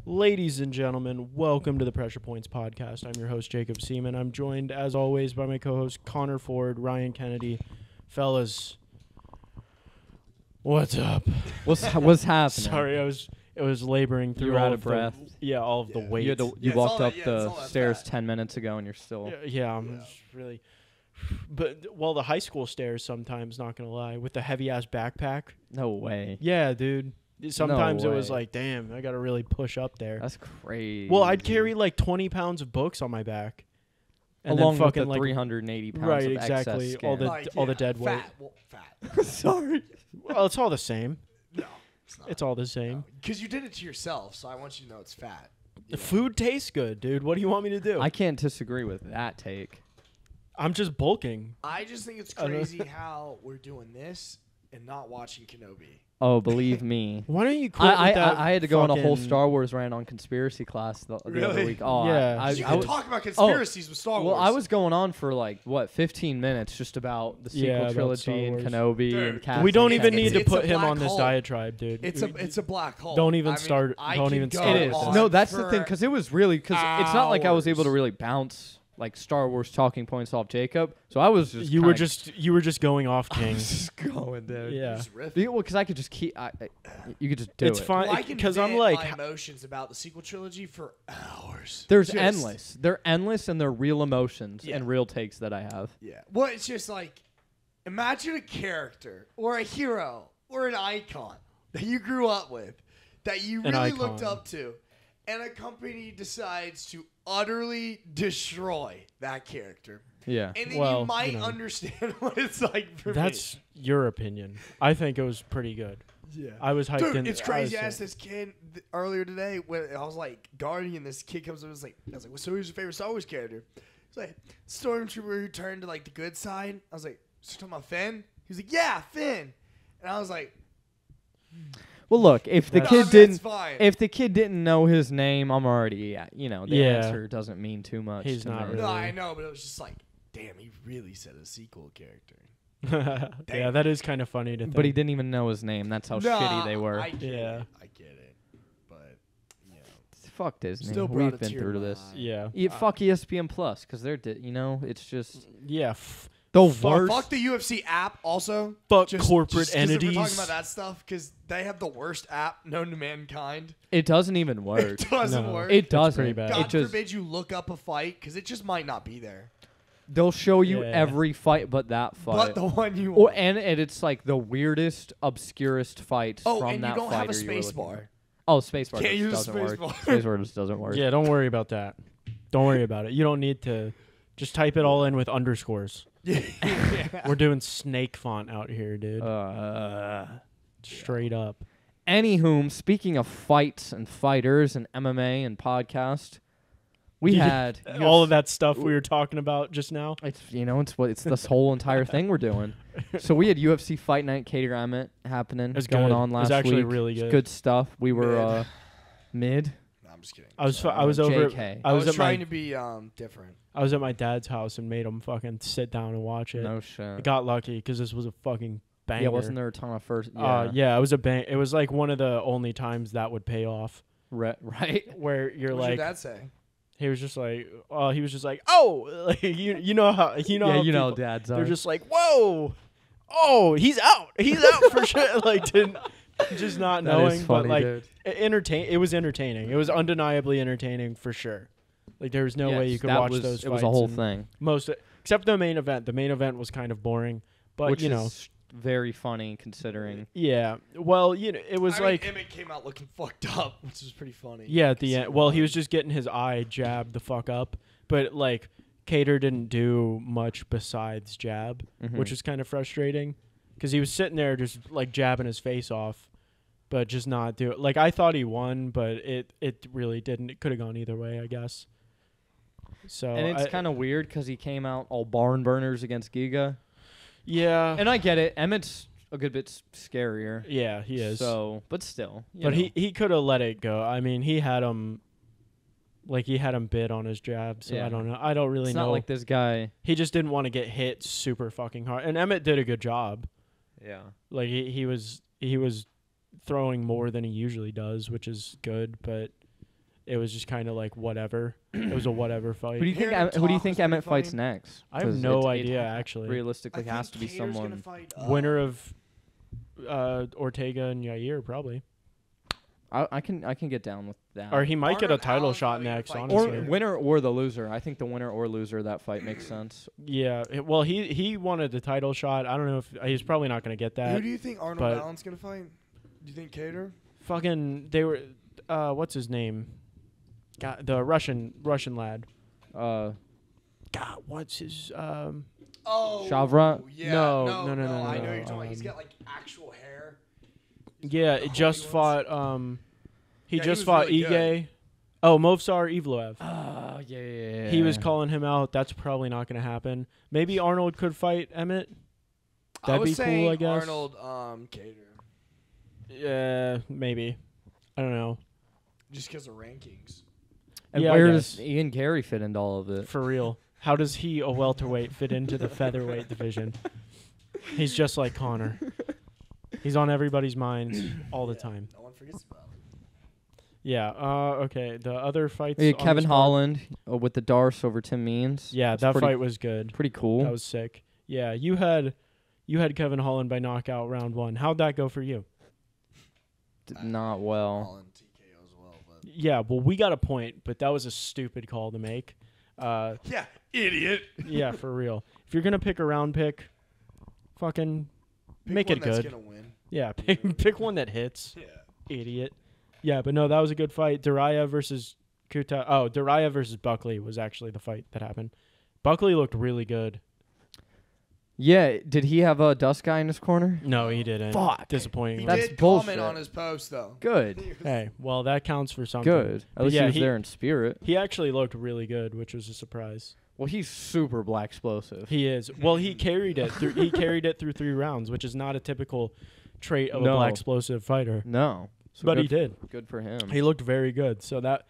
Ladies and gentlemen, welcome to the Pressure Points Podcast. I'm your host, Jacob Seaman. I'm joined, as always, by my co-host, Connor Ford, Ryan Kennedy. Fellas, what's up? What's happening? Sorry, it was laboring through You were all out of of breath. all of the weight. You walked up the stairs 10 minutes ago and you're still... I'm just really... But, well, the high school stairs sometimes, not going to lie, with the heavy-ass backpack. No way. Yeah, dude. Sometimes No it was way. like, damn, I got to really push up there. That's crazy. Well, I'd carry like 20 pounds of books on my back. And Along then fucking with the like 380 pounds right, of exactly. excess All skin. the all the dead weight. Fat. Sorry. Well, it's all the same. No, it's not. It's all the same. Because you did it to yourself, so I want you to know it's fat. The food tastes good, dude. What do you want me to do? I can't disagree with that take. I'm just bulking. I just think it's crazy how we're doing this and not watching Kenobi. Oh, believe me. Why don't you quit with that I had to go on a whole fucking- Star Wars rant on conspiracy class the other Really? week. Oh, Yeah. You I can was- talk about conspiracies with Star Wars. Well, I was going on for like, 15 minutes just about the sequel about Star trilogy and Wars. Kenobi Dude, and casting. We don't It's- even need to it's a put him black on this hole. diatribe, dude. It's a black hole. Don't even I mean, start- I don't can even go start It with is. that. No, that's the for thing, because it was really... Because it's not like I was able to hours. really bounce like Star Wars talking points off Jacob. So I was just you were just going off, King. just going, dude. Yeah. Just riffing. Well, because I could just keep... you could just do It's it. fine Well, I can because I'm vent like my emotions about the sequel trilogy for hours. There's Just- endless. They're endless, and they're real emotions Yeah. and real takes that I have. Yeah. Well, it's just like, imagine a character or a hero or an icon that you grew up with, that you An really looked icon. up to, and a company decides to utterly destroy that character. Yeah. And then Well, you might you know. understand what it's like for that's your opinion. I think it was pretty good. me. Yeah. I was hyped Dude, in. it's I crazy. was I asked saying- this kid earlier today when I was like guarding, this kid comes up and was like, I was like, well, so who's your favorite Star Wars character? He's like, Stormtrooper who turned to like the good side. I was like, so you're talking about Finn? He was like, yeah, Finn. And I was like, Well, look, if the no, kid that's didn't... fine. If the kid didn't know his name, I'm already... the Yeah. answer doesn't mean too much. He's to not me. really. No, I know, but it was just like, damn, he really said a sequel character. Yeah, that is kind of funny to think. But he didn't even know his name. That's how shitty they were. I get Yeah. it. I get it. But, you know. Fuck Disney. Still brought We've a been tear through to my this. eye. Yeah. Fuck ESPN Plus, because they're... it's just... Yeah. The Fuck worst... Fuck the UFC app also. Fuck Just corporate 'cause if We're entities. talking about that stuff because they have the worst app known to mankind. It doesn't even work. It doesn't No. work. It It's doesn't. pretty bad. It God just... forbid you look up a fight because it just might not be there. They'll show you Yeah. every fight but that fight. But the one you Or want. and it's like the weirdest, obscurest fights Oh, from and you that don't have a fighter you were space looking bar. for. Oh, spacebar Can't just use doesn't work. spacebar. Spacebar just doesn't work. Yeah, don't worry about that. Don't worry about it. You don't need to. Just type it all in with underscores. Yeah. We're doing snake font out here, dude. Straight up. Anywho, speaking of fights and fighters and MMA and podcast, we Yeah. had All of that stuff we were talking about just now. It's this whole entire thing we're doing. So we had UFC Fight Night Cater Emmett happening. It was going good. on It last was actually week. really It's good. good stuff. We were mid. No, I'm just kidding. I was Sorry. I was over. JK. I was at trying my to be different. I was at my dad's house and made him fucking sit down and watch it. No shit. I got lucky because this was a fucking banger. Yeah, wasn't there a ton of first? Yeah, it was a bang. It was like one of the only times that would pay off. Right. Where you're What like, did your dad say? he was just like, oh, like, you know how Yeah, how you know, people- dads are. they're just like, whoa, oh, he's out for sure. Like, didn't just not That knowing, is funny, but like, dude. It was entertaining. It was undeniably entertaining for sure. Like, there was no way you could that watch was, those. It was a fights whole and thing, Most except the main event. The main event was kind of boring, but which you know, is very funny considering. yeah. Well, you know, it was like. Emmett came out looking fucked up, which was pretty funny. Yeah, at the 'Cause end. Well, he was just getting his eye jabbed the fuck up, but like Cater didn't do much besides jab, Mhm. which is kind of frustrating because he was sitting there just like jabbing his face off, but just not do it. Like I thought he won, but it really didn't. It could have gone either way, I guess. So And it's kind of weird because he came out all barn burners against Giga, yeah, and I get it. Emmett's a good bit scarier. yeah, he is. So, but still, you but know. he could have let it go. I mean, he had him. Like he had him bid on his jab, so Yeah. I don't know. I don't really it's know. not like this guy. He just didn't want to get hit super fucking hard. And Emmett did a good job. Yeah. Like he was throwing more than he usually does, which is good. But it was just kind of like whatever. It was a whatever fight. Who do you think? Hearing him Who do you talk think was pretty Emmett fights funny. next? I have 'Cause no it idea actually. Realistically, I has to think be Cater's someone. gonna fight, Winner of Ortega and Yair probably. I can get down with that. Or he might get a Arnold title Allen's shot probably gonna next, fight honestly. or winner or the loser. I think the winner or loser of that fight makes sense. Yeah, well, he wanted the title shot. I don't know if he's probably not going to get Who that. do you think Arnold but- Allen's gonna fight? Do you think Cater? Fucking, they were, what's his name? God, the Russian lad. God, what's his, Oh, Shavrat? Yeah, No, no, no, no, no. no, I know no, you're talking about. He's um, got like actual hair. yeah, it just Holy fought, he Yeah, he just was fought really Ige. good. Oh, Movsar Evloev. Yeah. He was calling him out. That's probably not going to happen. Maybe Arnold could fight Emmett. I That'd was be saying cool, I guess. Arnold, Cater, Yeah, maybe. I don't know. just because of rankings. And Yeah, I where guess. does Ian Carey fit into all of it? For real. How does he, a welterweight, fit into the featherweight division? He's just like Connor. He's on everybody's minds all the time. No one forgets about him. Yeah. Okay. The other fights. Yeah, on Kevin this card- Holland with the Darce over Tim Means. Yeah, That's that pretty, fight was good. pretty cool. That was sick. Yeah, you had Kevin Holland by knockout round 1. How'd that go for you? Not well. Holland TKO as well, but Yeah. Well, we got a point, but that was a stupid call to make. yeah, idiot. Yeah, for real. If you're gonna pick a round pick, fucking Pick make one it that's good. gonna win. Yeah, pick one that hits. Yeah. Idiot. Yeah, but no, that was a good fight. Daraya versus Kuta. Oh, Daraya versus Buckley was actually the fight that happened. Buckley looked really good. Yeah, did he have a dust guy in his corner? No, he didn't. Fuck. Disappointing. He That's did bullshit. comment on his post though. Good. Hey, well, that counts for something. Good. At least yeah, he was he- there in spirit. He actually looked really good, which was a surprise. Well, he's super black explosive. He is. Well, he carried it. He carried it through 3 rounds, which is not a typical trait of a No. black explosive fighter. No. So But good he did. Good for him. He looked very good. So that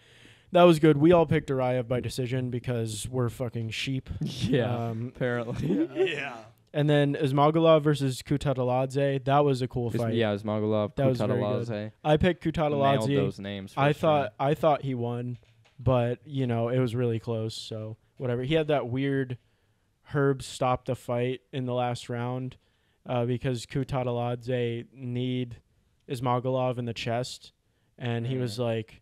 was good. We all picked Duraev by decision because we're fucking sheep. yeah. Apparently. Yeah. And then Ismagulov versus Kutataladze. That was a cool fight. Yeah, Ismagulov, That was very Kutataladze. I picked Nailed Kutataladze. those names. For I sure. thought he won, but it was really close. So whatever. He had that weird Herb stop the fight in the last round because Kutataladze kneed Ismagulov in the chest, and he was like,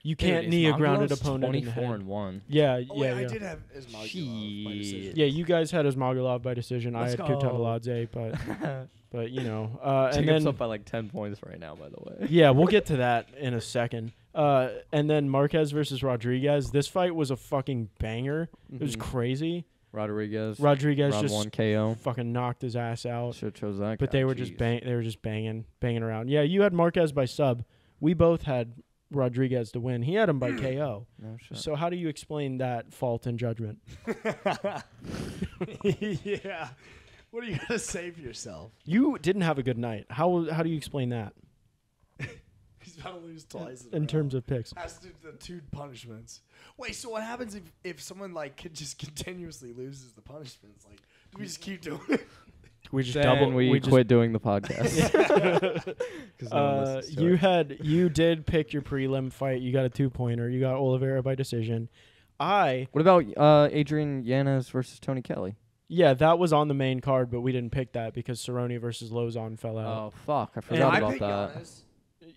"You can't knee a grounded opponent in the head." 24-1. Yeah, Oh, wait, yeah, I yeah. did have Ismagulov by decision. Yeah, you guys had Ismagulov by decision. Let's I had go. Kutataladze, but and Jacob's then up by like 10 points right now, by the way. yeah, we'll get to that in a second. And then Marquez versus Rodriguez. This fight was a fucking banger. It was Mhm. crazy. Rodriguez. Rodriguez round just 1 KO. fucking knocked his ass out. Should have chose that But guy. they were just banging around. Yeah, you had Marquez by sub. We both had Rodriguez to win. He had him by KO. No shit. So how do you explain that fault in judgment? Yeah. What are you gonna say for yourself? You didn't have a good night. How do you explain that He's about to lose twice in terms of picks? Has to do the 2 punishments. Wait, so what happens if someone like just continuously loses the punishments? Like, do we just keep doing it? We just Then we just quit doing the podcast. 'Cause no one listens to it. you did pick your prelim fight. You got a 2-pointer. You got Oliveira by decision. What about Adrian Yanez versus Tony Kelly? That was on the main card, but we didn't pick that because Cerrone versus Lozon fell out. Oh fuck! I And forgot I about picked that. Giannis.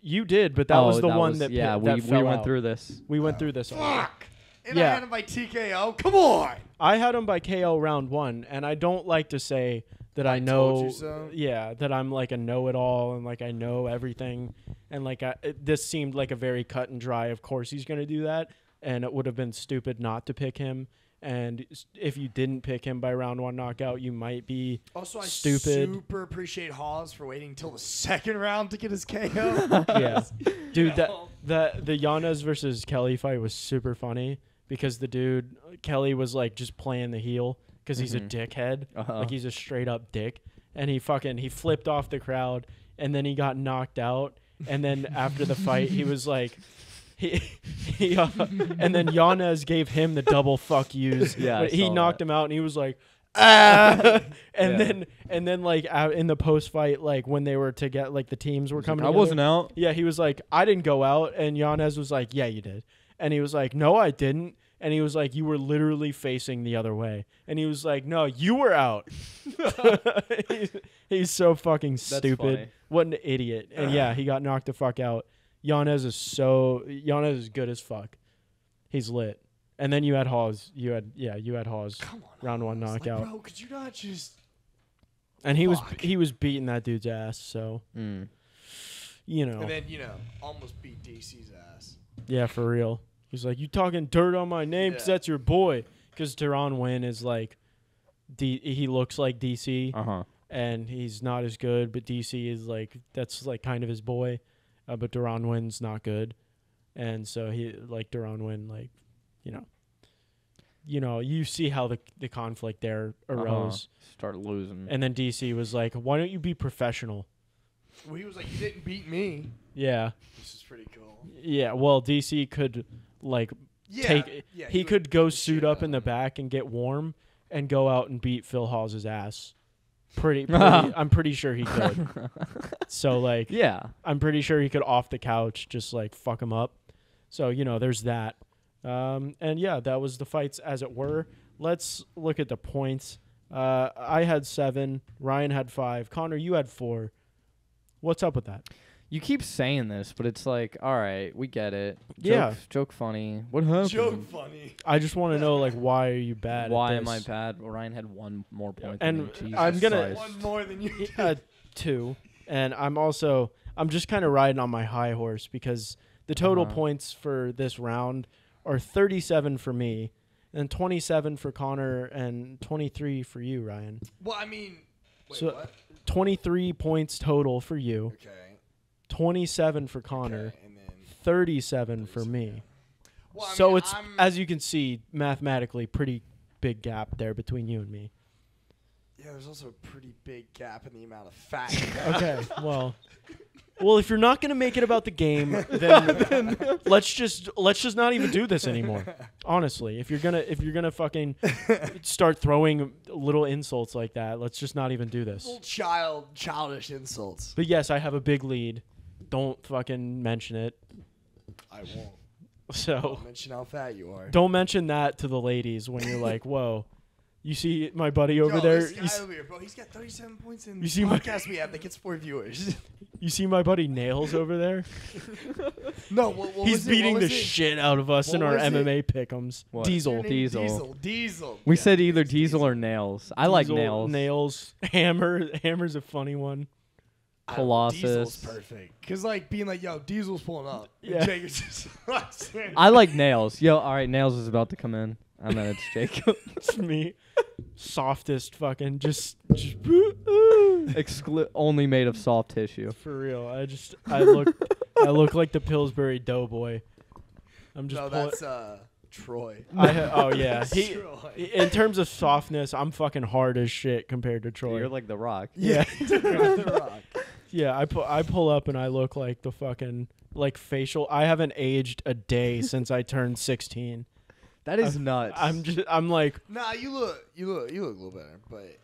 You did, but that was the one that yeah. that We fell went out. through this. We went through this. already. Fuck. And Yeah. I had him by TKO. Come on. I had him by KO round 1, and I don't like to say that I I know. told you so. Yeah, that I'm like a know-it-all and like I know everything, and like this seemed like a very cut and dry. Of course, he's gonna do that, and it would have been stupid not to pick him. And if you didn't pick him by round 1 knockout, you might be Also, I stupid. super appreciate Hawes for waiting until the 2nd round to get his KO. Yeah, dude. know? The Yanez versus Kelly fight was super funny because the dude Kelly was like just playing the heel because he's a dickhead, like he's a straight up dick, and he flipped off the crowd, and then he got knocked out, and then after the fight he was like. And then Yanez gave him the double fuck yous. Yeah, I But he saw knocked that. him out, and he was like, and Yeah. then like out in the post fight, like when they were to get like the teams were coming. I together, wasn't out. Yeah, he was like, I didn't go out, and Yanez was like, yeah, you did, and he was like, no, I didn't, and he was like, you were literally facing the other way, and he was like, no, you were out. He's so fucking stupid. funny. What an idiot. And yeah, he got knocked the fuck out. Yanez is good as fuck. He's lit. And then you had Hawes. You had Hawes. Come on, round one Hawes. knockout. Like, bro, could you not just? And he Fuck. was beating that dude's ass, so you know. And then almost beat DC's ass. Yeah, for real. He's like, you talking dirt on my name because Yeah. that's your boy. Because Deron Wynn is like, he looks like DC, and he's not as good. But DC is like, that's like kind of his boy. But Deron Wynn's not good, and so he like Deron Wynn, like, you see how the conflict there arose. Start losing. And then DC was like, why don't you be professional? Well, he was like, you didn't beat me. Yeah. This is pretty cool. Yeah, well, DC could like Yeah, he could go beat the suit shit up out in the of him. back and get warm and go out and beat Phil Hawes' ass. I'm pretty sure he could. So like, Yeah. I'm pretty sure he could off the couch just like fuck him up. So there's that. And yeah, that was the fights as it were. Let's look at the points. I had 7. Ryan had 5. Connor, you had 4. What's up with that? You keep saying this, but it's like, all right, we get it. Yeah. Joke funny. What happened? Joke funny. I just want to know, like, why are you bad? Why at am I this? bad? Well, Ryan had 1 more point And than me. Jesus I'm gonna- Christ. One more than you. He had 2, and I'm just kind of riding on my high horse because the total points for this round are 37 for me, and 27 for Connor, and 23 for you, Ryan. Well, I mean, wait, So- what? 23 points total for you, Okay. 27 for Connor, Okay, and then 37 for me. Well, I So mean, it's, as you can see, mathematically pretty big gap there between you and me. yeah. There's also a pretty big gap in the amount of fat. Okay, well, if you're not gonna make it about the game, then let's just not even do this anymore. Honestly, if you're gonna fucking start throwing little insults like that, let's just not even do this. Little childish insults. But yes, I have a big lead. Don't fucking mention it. I won't. So Mention how fat you are. don't mention that to the ladies when you're like, whoa. You see my buddy over Yo, there? This guy over here, bro, he's got 37 points in You the see my- podcast we have that gets 4 viewers. You see my buddy Nails over there? No, what He's was it? beating What the was it? shit out of us in What our was it? MMA pick'ems. What? Diesel. Your name? Diesel. Diesel. We Yeah, said either it's Diesel or Nails. I like Diesel, Nails. Nails. Hammer's a funny one. I don't- Colossus. Diesel's perfect. Because, like, being like, yo, Diesel's pulling up. And Yeah. Jacob's just I like Nails. Yo, all right, Nails is about to come in. And then it's Jacob. It's me. Softest fucking just Only made of soft tissue. for real. I look like the Pillsbury Doughboy. I'm just No, pulling. that's Troy. Oh yeah. Troy. In terms of softness, I'm fucking hard as shit compared to Troy. You're like The Rock. Yeah. The Rock. Yeah, I pull up and I look like the fucking like facial. I haven't aged a day since I turned 16. That is nuts. I'm like, Nah, you look a little better, but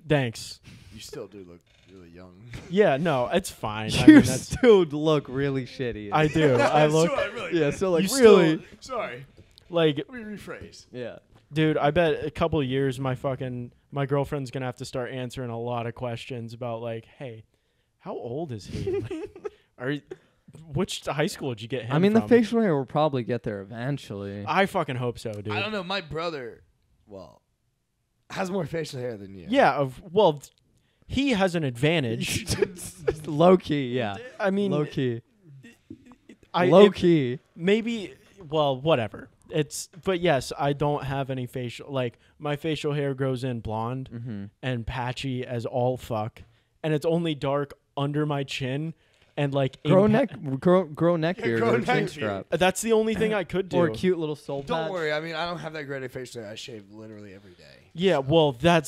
thanks. you still do look really young. Yeah, no, it's fine. I You mean, that's, still look really shitty. I do. I look Yeah, so like You really. Sorry. like, Let me rephrase. Yeah. dude, I bet a couple of years my girlfriend's gonna have to start answering a lot of questions about like, hey, how old is he? Which high school did you get him I mean, from? the facial hair will probably get there eventually. I fucking hope so, dude. I don't know. My brother, has more facial hair than you. Yeah, he has an advantage. Low key, yeah. I mean, Low key. Low Key. Maybe, well, whatever. But yes, I don't have any facial, like, my facial hair grows in blonde Mm-hmm. and patchy as all fuck. And it's only dark under my chin and, like, Grow in neck beard grow or neck chin beard. strap. That's the only thing I could do. Or a cute little soul patch. Don't worry. I mean, I don't have that great a facial hair. I shave literally every day. Yeah, well, yeah,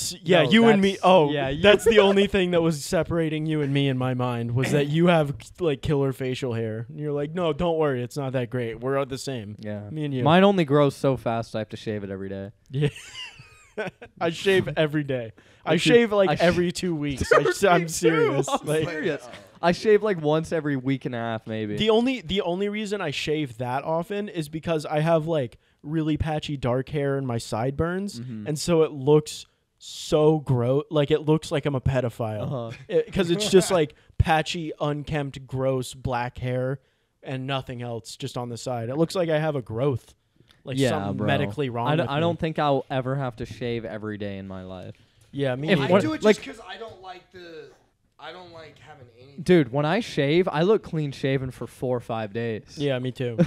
No, you and me. that's- Oh, yeah, that's the only thing that was separating you and me in my mind was that you have, like, killer facial hair. And you're like, no, don't worry. It's not that great. We're the same. Yeah. Me and you. Mine only grows so fast I have to shave it every day. Yeah. I shave every day. I Dude, shave like I sh- every 2 weeks. I'm serious. I'm Like, serious. I shave like once every week and a half, maybe. the only reason I shave that often is because I have like really patchy dark hair in my sideburns, and so it looks so gross. Like it looks like I'm a pedophile because it's just like patchy, unkempt, gross black hair and nothing else just on the side. It looks like I have a growth, like something bro. medically wrong. I with me. don't think I'll ever have to shave every day in my life. Yeah, me If neither. I what- do it like- just because I don't like having any. Dude, when I shave, I look clean shaven for 4 or 5 days. Yeah, me too.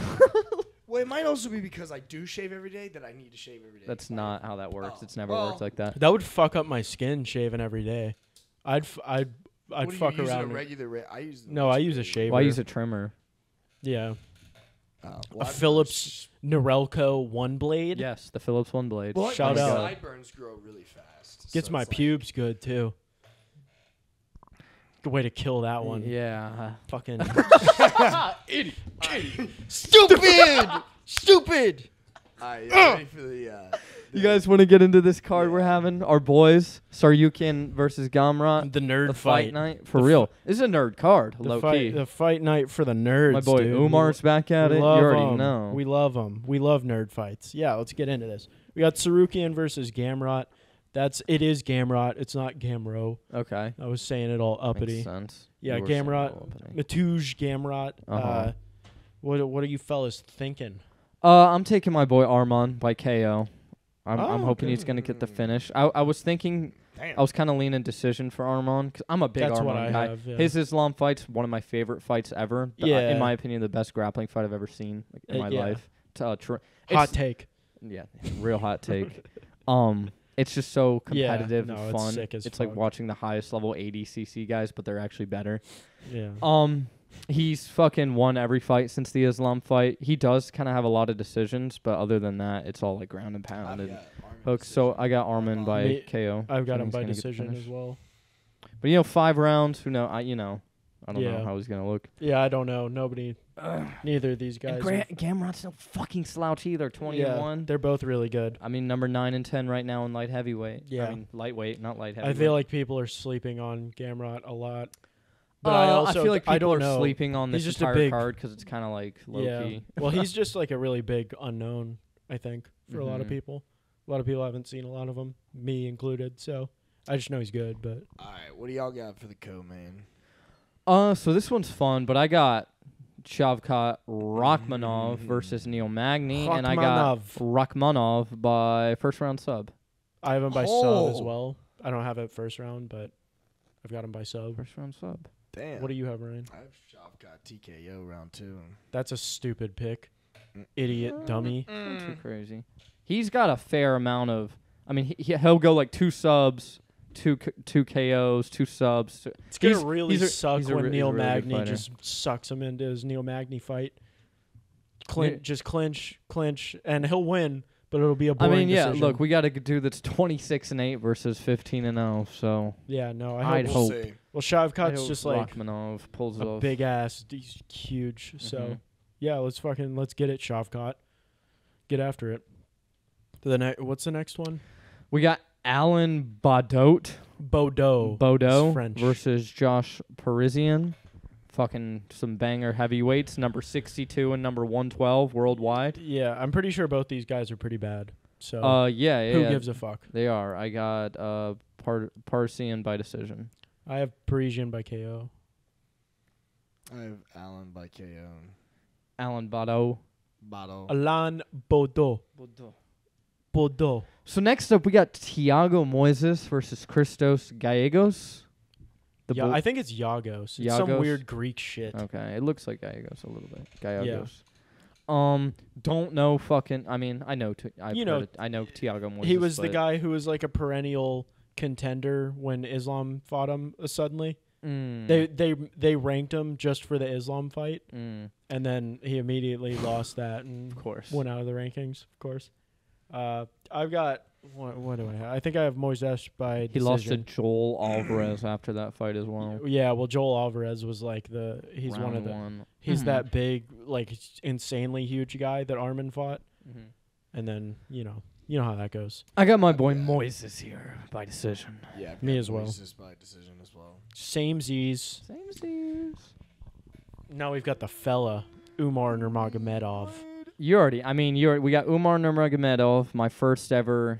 Well, it might also be because I do shave every day that I need to shave every day. That's not how that works. Oh, It's never well- worked like that. That would fuck up my skin shaving every day. I'd What do fuck you use around. A regular I use. No, I use a shaver. Well, I use a trimmer. Yeah, Well, a Phillips Norelco one blade. Yes, the Phillips One Blade. Well, Shout my out. sideburns grow really fast. Gets so my it's like- pubes good too. Good way to kill that one. Yeah. Fucking Stupid! Stupid! Alright, ready for the. You guys want to get into this card we're having? Our boys, Tsarukyan versus Gamrot. the nerd The fight. fight night. For The real. This is a nerd card, The low fight, key. the fight night for the nerds. My boy dude. Umar's back at we it. You love already 'em. know. We love them. We love nerd fights. Yeah, let's get into this. We got Tsarukyan versus Gamrot. It is Gamrot. It's not Gamro. Okay. I was saying it all uppity. Makes sense. Yeah, You were saying Gamrot. it all uppity. Matouj Gamrot. Uh-huh. What are you fellas thinking? I'm taking my boy Armand by KO. I'm Oh, hoping okay. he's going to get the finish. I was thinking, Damn. I was kind of leaning decision for Armand because I'm a big That's what Armand I guy. have. Yeah. His Islam fight's one of my favorite fights ever. Yeah. In my opinion, the best grappling fight I've ever seen in my Yeah. life. hot It's- take. Yeah, real hot take. It's just so Yeah, competitive no, and it's fun. sick as It's like fuck. watching the highest level 80cc guys, but they're actually better. Yeah. He's fucking won every fight since the Islam fight. He does kind of have a lot of decisions, but other than that, it's all like ground and pound and hooks. So I got Armin by Me- KO. I've got I him think by he's gonna get the decision finish. as well. But 5 rounds. Who know? I don't Yeah. know how he's gonna look. Yeah, I don't know. Neither of these guys. And are- Gamrot's no fucking slouch either. 20 yeah, and 1. they're both really good. I mean, number 9 and 10 right now in light heavyweight. Yeah. I mean, lightweight, not light heavyweight. I feel like people are sleeping on Gamrot a lot. But I also feel like I people don't are know. sleeping on He's this just a entire big- card because it's kind of like low Yeah. key. Well, he's just like a really big unknown, I think, for a lot of Mhm. people. A lot of people haven't seen a lot of him, me included. So I just know he's good. But Alright, what do y'all got for the co-main? So this one's fun, but I got Shavkat Rachmanov versus Neil Magny, and I got Rachmanov by first round sub. I have him by sub as Oh. well. I don't have it first round, but I've got him by sub. First round sub. Damn. What do you have, Ryan? I have Shavkat TKO round 2. That's a stupid pick. Idiot dummy. Not too crazy. He's got a fair amount of. I mean, he'll go like 2 subs, two KOs, 2 subs. It's gonna He's- really suck he's a when re- Neil he's a really good Magny fighter. just sucks him into his Neil Magny fight. Yeah. Just clinch, and he'll win, but it'll be a I boring mean, yeah. decision. Look, we got a dude that's 26 and 8 versus 15 and 0. So yeah, no, I'd I hope. hope. See. Well, I Shavkat's hope just like Rachmanov pulls it a off. big ass. He's huge. So Mhm. yeah, let's get it, Shavkat. Get after it. What's the next one? We got Alan Baudot. Bodo. He's French. versus Josh Parisian. Fucking some banger heavyweights, number 62 and number 112 worldwide. Yeah, I'm pretty sure both these guys are pretty bad. So Yeah, who gives a fuck? They are. I got Parisian by decision. I have Parisian by KO. I have Allen by KO. Alan Baudot. Bottle. Alain Bodo. So next up, we got Thiago Moises versus Christos Gallegos. Yeah, I think it's Yagos. It's some Yagos? weird Greek shit. Okay, it looks like Gallegos a little bit. Gallegos. Don't know fucking. I mean, I know. I know Thiago Moises. He was the but- guy who was like a perennial contender when Islam fought him suddenly. Mm, They ranked him just for the Islam fight, mm, and then he immediately lost that and of course. went out of the rankings. Of course, I've got what do I have? I think I have Moises by He lost to decision. Joel Alvarez after that fight as well. Yeah, well, Joel Alvarez was like he's one of Round the one. he's Mhm. that big, like insanely huge guy that Armin fought, Mhm. and then You know how that goes. I got my boy Moises here by decision. Yeah, Me as well. Just by decision as well. Same Z's. Same Z's. Now we've got the fella, Umar Nurmagomedov. We got Umar Nurmagomedov, my first ever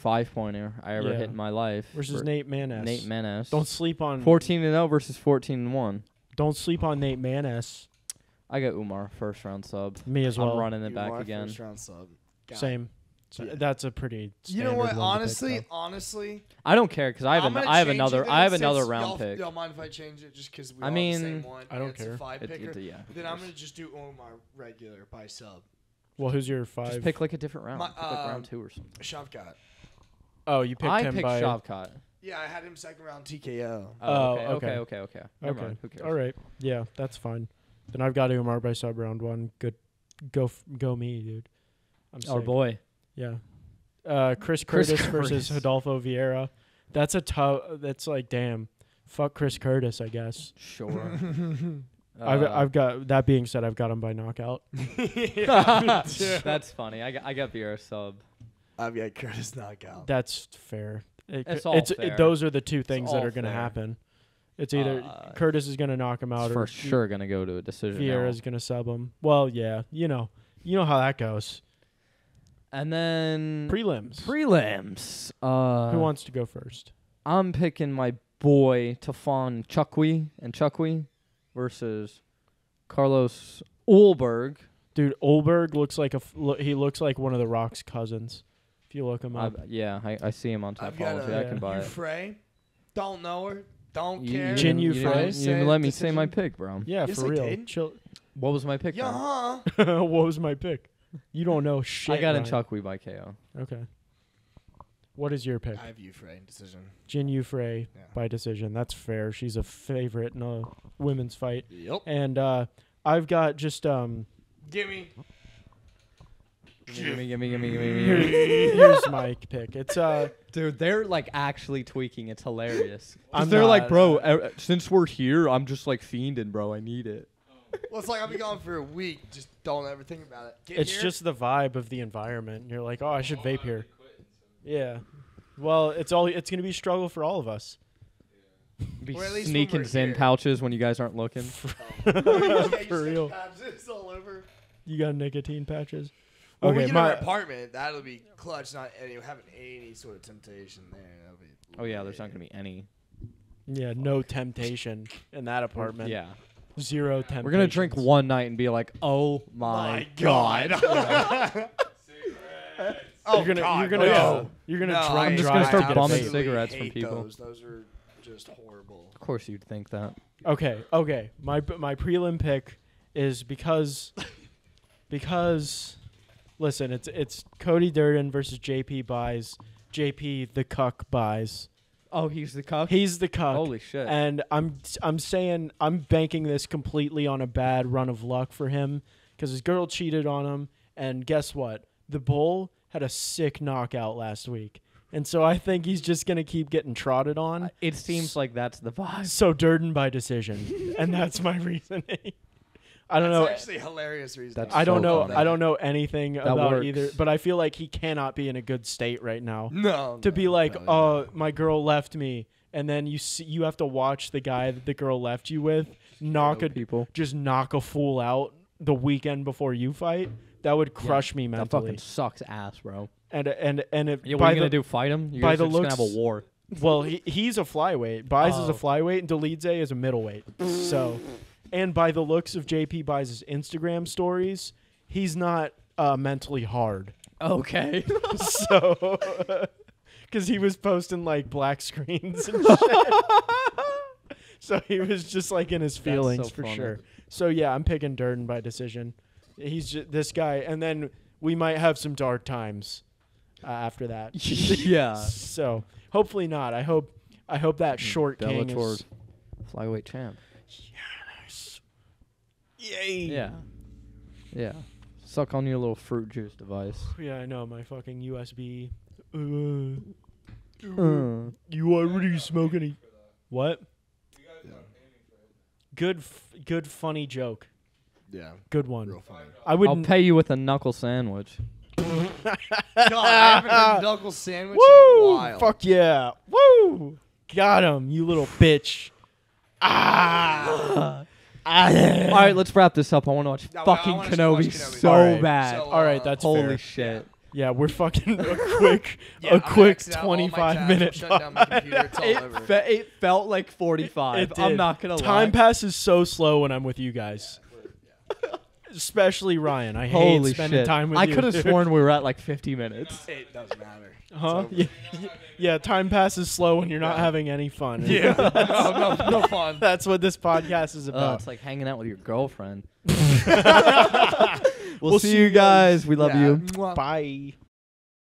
5-pointer I ever hit in my life. Versus Nate Maness. Nate Maness. Don't sleep on 14-0 versus 14-1. Don't sleep on Nate Maness. I got Umar first round sub. Me as well. I'm running it back again. First round sub. Same. So that's a pretty. You know what? standard one to pick, Honestly, I don't care because I have another round pick. Y'all mind if I change it just because we I all mean, have the same one? I don't It's care. A 5-picker. Yeah. Then I'm gonna just do Omar regular by sub. Well, who's your 5? Just pick like a different round. My- Pick like round 2 or something. Shavkat. Oh, you picked I him picked by. Shavkat. Yeah, I had him second round TKO. Oh, okay. okay. Never mind. Who cares? All right. Yeah, that's fine. Then I've got Umar by sub round 1. Good. Go me, dude. I'm Our sick. boy. Yeah. Chris Curtis versus Curtis. Adolfo Vieira. That's a tough. That's like, damn. Fuck Chris Curtis, I guess. Sure. I've got. That being said, I've got him by knockout. That's funny. I got Vieira sub. I've got Curtis knockout. That's fair. It's all fair. Those are the two things that all are going to fair. happen. It's either Curtis is going to knock him out, It's or for sure gonna go to a decision. Vieira's going to sub him. Well, yeah, you know how that goes. And then Prelims. Who Who wants to go first? I'm picking my boy Tafon Chukwi versus Carlos Ulberg. Dude, Olberg looks like he looks like one of the Rock's cousins. If you look him up. I see him on I've got Topology. I can buy it. Frey. Don't know her. Don't You- care. Jin you Frey? didn't even let me say my pick, bro. Yeah, Yes, for I real. did. Chill. What was my pick? Yeah, then? huh? What was my pick? You don't know shit. I got in Ryan. Chukwi by KO. Okay. What is your pick? I have you Frey decision. Jin Frey Yeah. by decision. That's fair. She's a favorite in a women's fight. Yep. And I've got just Gimme. Gimme. here's my pick. It's Dude, they're like actually tweaking. It's hilarious. I'm They're like, not- bro, since we're here, I'm just like fiending, bro. I need it. Well, it's like I'll be gone for a week. Just don't ever think about it. Get it's here. just the vibe of the environment. You're like, oh, I should vape here. Yeah. Well, it's gonna be a struggle for all of us. Be Or at least when sneaking we're Zen here. pouches when you guys aren't looking. For real. It's all over. You got nicotine patches. When we Okay, get my our apartment, that'll be clutch. Not having any sort of temptation there. That'll be Oh yeah, there's not gonna be any. yeah, no temptation in that apartment. Yeah, Zero temptation. we're gonna drink one night and be like, oh my god. Oh, You're gonna God, you're gonna no. you're gonna No, drunk I- I'm just drive gonna to start get a bumming vape. absolutely cigarettes from hate people. Those are just horrible. Of course you'd think that. Okay. My prelim pick is because listen, it's Cody Durden versus JP buys. JP the cuck buys. Oh, he's the cuck. He's the cuck. Holy shit. And I'm saying I'm banking this completely on a bad run of luck for him because his girl cheated on him, and guess what? The bull had a sick knockout last week, and so I think he's just gonna keep getting trotted on. It seems like that's the vibe. So Durden by decision, and that's my reasoning. I don't know. That's actually a hilarious reason. That's I don't so know. funny. I don't know anything about works. either, but I feel like he cannot be in a good state right now No. to be like, no, "Oh, my girl left me," and then you have to watch the guy that the girl left you with knock people. knock a fool out the weekend before you fight. That would crush me That mentally. fucking sucks ass, bro. And if Yeah, what by are you the gonna do? Fight him? You by guys the are just gonna have a looks- war. well, he's a flyweight. Buys is a Oh. flyweight, and Dolidze is a middleweight. So, and by the looks of JP Buys' Instagram stories, he's not mentally hard. Okay. So, because he was posting like black screens and shit. So he was just like in his feelings so for funny. sure. So yeah, I'm picking Durden by decision. He's just this guy, and then we might have some dark times after that. yeah. So hopefully not. I hope that short king Bellator is. flyweight champ. Yay! Yeah. Yeah. Suck on your little fruit juice device. Yeah, I know my fucking USB. Uh. You already smoking any? What? Good, funny joke. Yeah. Good one. Real funny. I I'll wouldn't. pay you with a knuckle sandwich. I haven't had a knuckle sandwich in a Woo! while. Fuck yeah. Woo! Got him, you little bitch. Ah! All right, let's wrap this up. I want to watch No, I fucking wanna Kenobi watch Kenobi. so Alright. bad. So, All right, that's Holy fair. shit. Yeah, we're fucking a quick Yeah, I'm 25-minute. shutting down my computer. It's all over. It felt like 45. It I'm did. not going to lie. Time passes so slow when I'm with you guys. Especially Ryan. I Holy hate spending shit. time with I you. could have sworn we were at like 50 minutes. It doesn't matter. Huh? It's Yeah, time passes slow when you're not Yeah. having any fun. no fun. That's what this podcast is Oh, about. it's like hanging out with your girlfriend. We'll see you guys. We love you. Mwah. Bye.